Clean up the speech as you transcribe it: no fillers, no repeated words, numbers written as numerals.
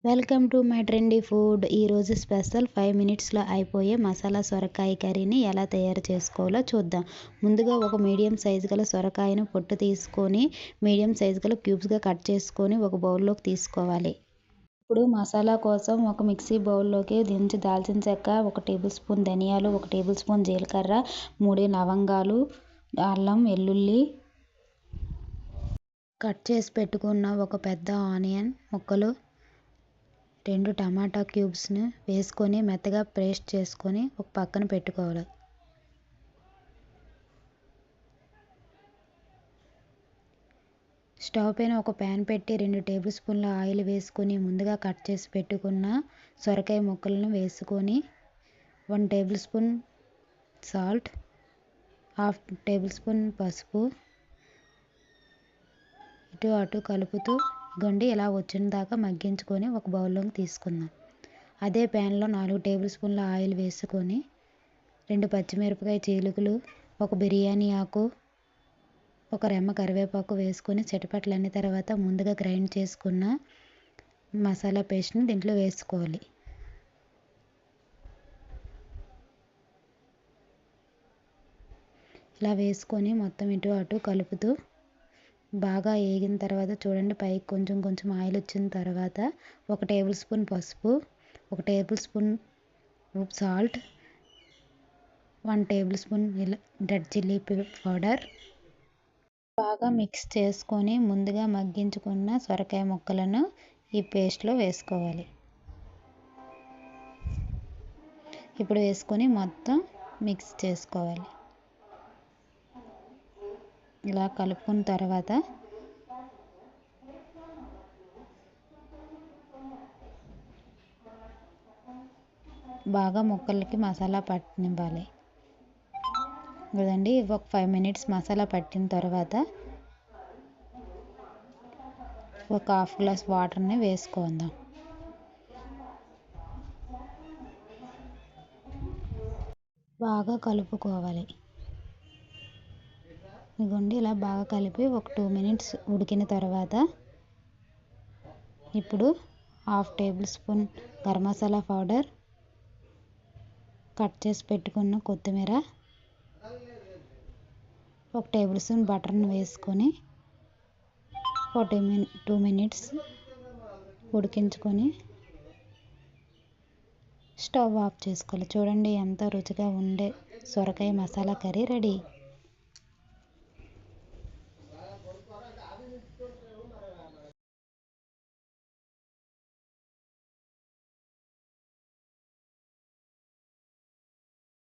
Welcome to my trendy food. ఈరోజు special 5 మినిట్స్లో అయిపోయే మసాలా సొరకాయ కర్రీని ఎలా తయారు చేసుకోవాలో చూద్దాం. ముందుగా ఒక మీడియం సైజు గల సొరకాయను పొట్టు తీసుకొని మీడియం సైజు గల క్యూబ్స్గా కట్ చేసుకొని ఒక బౌల్లోకి తీసుకోవాలి. ఇప్పుడు మసాలా కోసం ఒక మిక్సీ బౌల్లోకి దాల్చిన చెక్క, 1 టేబుల్ స్పూన్ ధనియాలు, 1 టేబుల్ స్పూన్ జీలకర్ర, 3 లవంగాలు, అల్లం వెల్లుల్లి, కట్ చేసి పెట్టుకున్న ఒక పెద్ద ఆనియన్ ముక్కలు, 2 టమాటా క్యూబ్స్ని వేసుకొని మెత్తగా పేస్ట్ చేసుకొని ఒక పక్కన పెట్టుకోవాలి. స్టవ్ పైన ఒక ప్యాన్ పెట్టి 2 టేబుల్ స్పూన్ల ఆయిల్ వేసుకొని ముందుగా కట్ చేసి పెట్టుకున్న సొరకాయ ముక్కలను వేసుకొని 1 table spoon salt, 1/2 table spoon పసుపు ఇటు అటు కలుపుతూ గండి ఇలా వచ్చిన దాకా మగ్గించుకొని ఒక బౌల్లోకి తీసుకుందాం. అదే ప్యాన్లో 4 టేబుల్ స్పూన్ల ఆయిల్ వేసుకొని 2 పచ్చిమిరపకాయ చీలికలు, 1 బిర్యానీ ఆకు, 1 రెమ్మ కరివేపాకు వేసుకొని చిటపటలన్న తర్వాత ముందుగా గ్రైండ్ చేసుకున్న మసాలా పేస్ట్ని దీంట్లో వేసుకోవాలి. ఇలా వేసుకొని మొత్తం ఇటు అటు కలుపుతూ బాగా వేగిన తర్వాత చూడండి, పైకి కొంచెం కొంచెం ఆయిల్ వచ్చిన తర్వాత 1 టేబుల్ స్పూన్ పసుపు, 1 table spoon salt, 1 table spoon red chilli powder బాగా మిక్స్ చేసుకొని ముందుగా మగ్గించుకున్న సొరకాయ ముక్కలను ఈ పేస్ట్లో వేసుకోవాలి. ఇప్పుడు వేసుకొని మొత్తం మిక్స్ చేసుకోవాలి. ఇలా కలుపుకున్న తర్వాత బాగా ముక్కలకి మసాలా పట్టనివ్వాలి. కదండి, ఒక 5 మినిట్స్ మసాలా పట్టిన తర్వాత ఒక 1/2 గ్లాస్ వాటర్ని వేసుకుందాం. బాగా కలుపుకోవాలి. ఇదిగోండి, ఇలా బాగా కలిపి ఒక 2 మినిట్స్ ఉడికిన తర్వాత ఇప్పుడు 1/2 table spoon garam masala powder, cut చేసి పెట్టుకున్న కొత్తిమీర, 1 టేబుల్ స్పూన్ బటర్ని వేసుకొని 2 మినిట్స్ ఉడికించుకొని స్టవ్ ఆఫ్ చేసుకోవాలి. చూడండి, ఎంత రుచిగా ఉండే సొరకాయ మసాలా కర్రీ రెడీ.